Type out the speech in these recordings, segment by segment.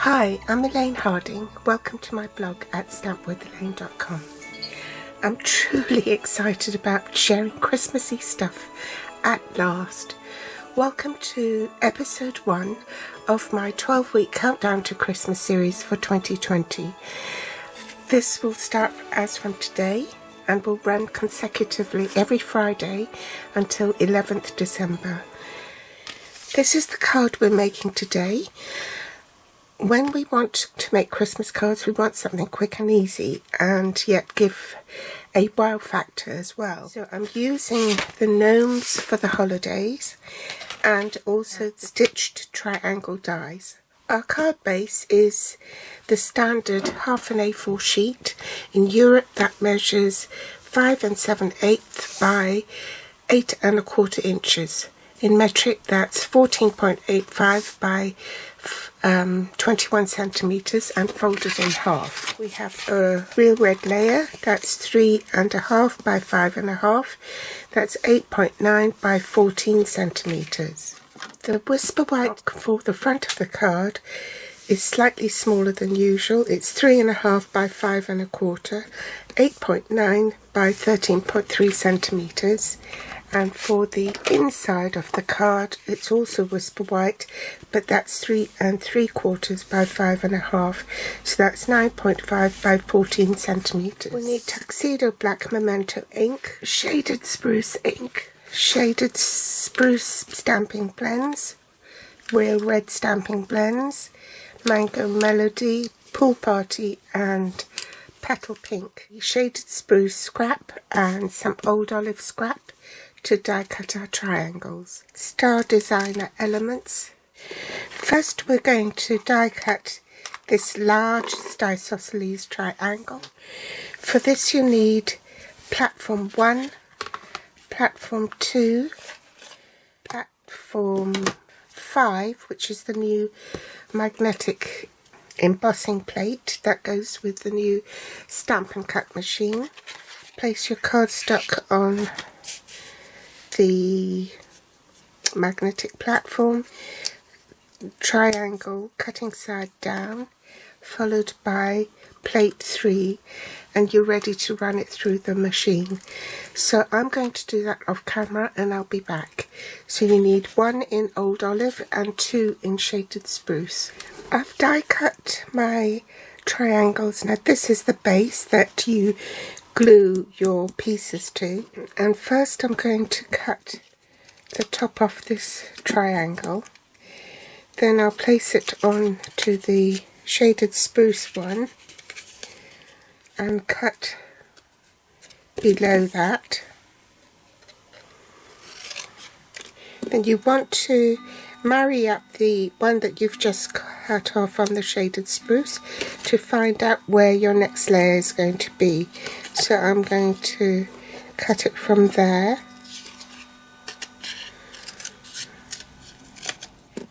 Hi, I'm Elaine Harding. Welcome to my blog at stampwithelaine.com. I'm truly excited about sharing Christmassy stuff at last. Welcome to episode 1 of my 12-week countdown to Christmas series for 2020. This will start as from today and will run consecutively every Friday until 11th December. This is the card we're making today. When we want to make Christmas cards, we want something quick and easy and yet give a wow factor as well. So I'm using the gnomes for the holidays and also stitched triangle dies. Our card base is the standard half an A4 sheet. In Europe that measures 5 7/8 by 8 1/4 inches. In metric that's 14.85 by 21 centimeters and folded in half. We have a real red layer that's 3.5 by 5.5. That's 8.9 by 14 centimeters. The whisper white for the front of the card is slightly smaller than usual. It's 3.5 by 5.25, 8.9 by 13.3 centimeters. And for the inside of the card, it's also whisper white, but that's 3 3/4 by 5.5, so that's 9.5 by 14 centimeters. We need tuxedo black memento ink, shaded spruce ink, shaded spruce stamping blends, real red stamping blends, mango melody, pool party, and petal pink, shaded spruce scrap, and some old olive scrap to die cut our triangles. Star Designer elements. First we're going to die cut this large isosceles triangle. For this you need platform 1, platform 2, platform 5, which is the new magnetic embossing plate that goes with the new stamp and cut machine. Place your cardstock on the magnetic platform, triangle cutting side down, followed by plate 3, and you're ready to run it through the machine. So I'm going to do that off camera and I'll be back. So you need 1 in old olive and 2 in shaded spruce. I've die cut my triangles. Now this is the base that you glue your pieces to, and first I'm going to cut the top of this triangle, then I'll place it on to the shaded spruce one and cut below that. Then you want to marry up the one that you've just cut off on the shaded spruce to find out where your next layer is going to be. So I'm going to cut it from there,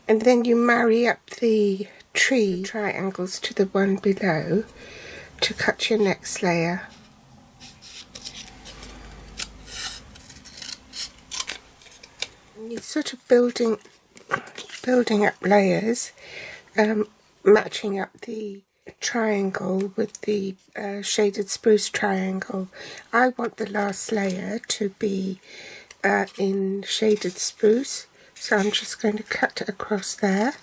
and then you marry up the tree triangles to the one below to cut your next layer. And you're sort of building up layers, matching up the triangle with the shaded spruce triangle. I want the last layer to be in shaded spruce, so I'm just going to cut across there.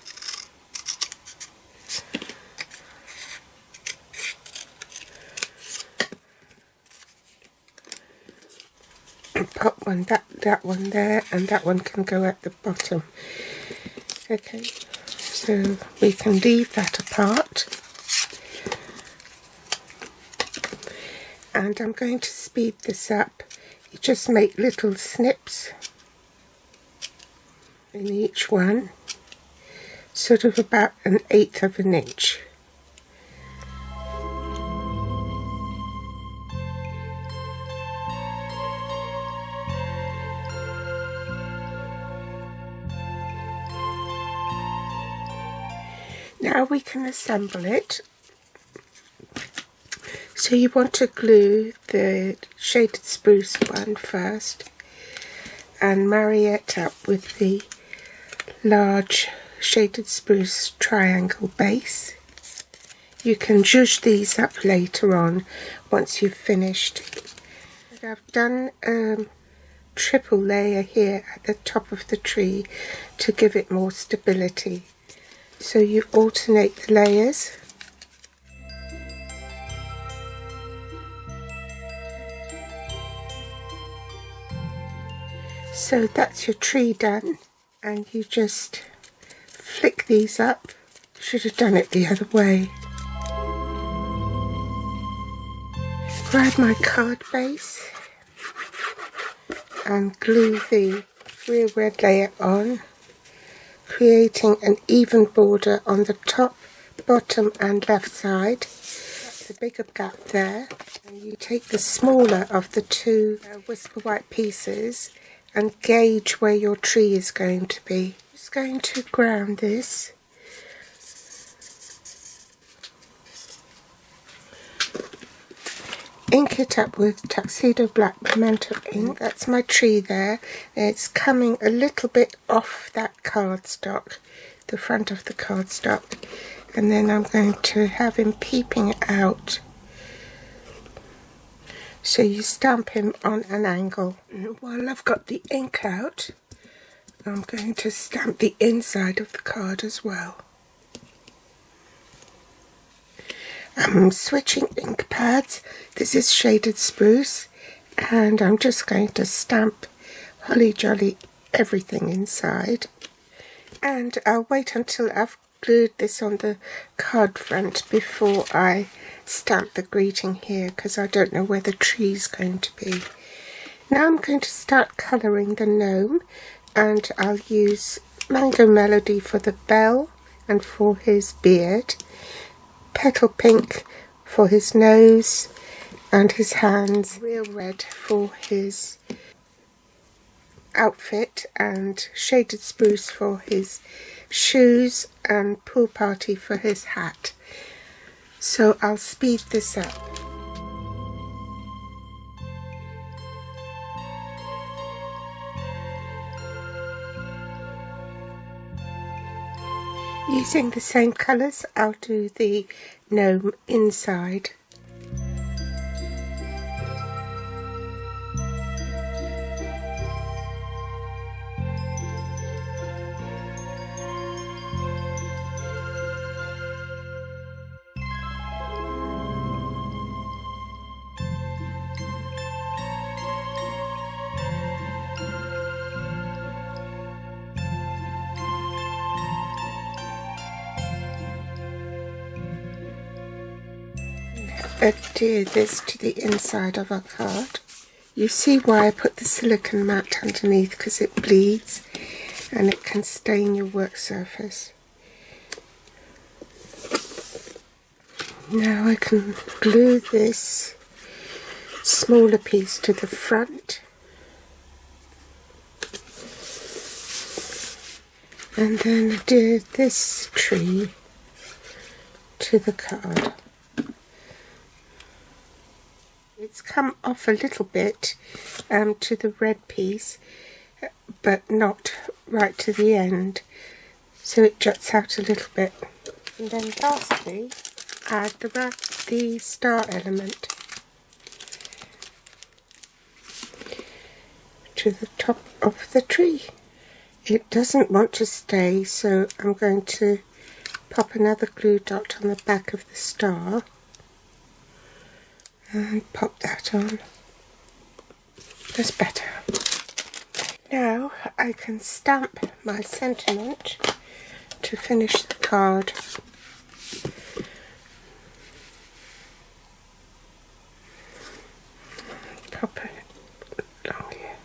And pop one, that one there, and that one can go at the bottom. Okay, so we can leave that apart. And I'm going to speed this up. You just make little snips in each one, sort of about 1/8 of an inch. Now we can assemble it. So you want to glue the shaded spruce one first and marry it up with the large shaded spruce triangle base. You can zhuzh these up later on once you've finished. I've done a triple layer here at the top of the tree to give it more stability. So you alternate the layers. So that's your tree done, and you just flick these up. Should have done it the other way. Grab my card base and glue the real red layer on, creating an even border on the top, bottom and left side. That's a bigger gap there. And you take the smaller of the two whisper white pieces and gauge where your tree is going to be. Just going to ground this. Ink it up with Tuxedo Black Pimento ink. That's my tree there. It's coming a little bit off that cardstock, the front of the cardstock, and then I'm going to have him peeping out. So you stamp him on an angle. And while I've got the ink out, I'm going to stamp the inside of the card as well. I'm switching ink pads. This is shaded spruce, and I'm just going to stamp holly jolly everything inside. And I'll wait until I've glued this on the card front before I stamp the greeting here, because I don't know where the tree's going to be. Now I'm going to start colouring the gnome, and I'll use Mango Melody for the bell and for his beard, Petal Pink for his nose and his hands, Real Red for his outfit, and Shaded Spruce for his shoes, and Pool Party for his hat. So I'll speed this up. Using the same colours, I'll do the gnome inside. Adhere this to the inside of our card. You see why I put the silicone mat underneath, because it bleeds and it can stain your work surface. Now I can glue this smaller piece to the front, and then adhere this tree to the card. It's come off a little bit to the red piece, but not right to the end, so it juts out a little bit. And then lastly, add the star element to the top of the tree. It doesn't want to stay, so I'm going to pop another glue dot on the back of the star and pop that on. That's better. Now I can stamp my sentiment to finish the card. Pop it along here.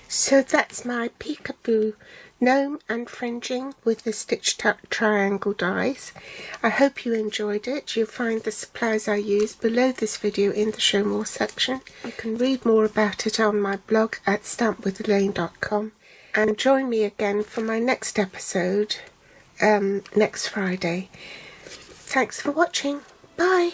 So that's my Peekaboo Gnome and Fringing with the stitched up triangle dies. I hope you enjoyed it. You'll find the supplies I use below this video in the show more section. You can read more about it on my blog at stampwithelaine.com, and join me again for my next episode next Friday. Thanks for watching. Bye.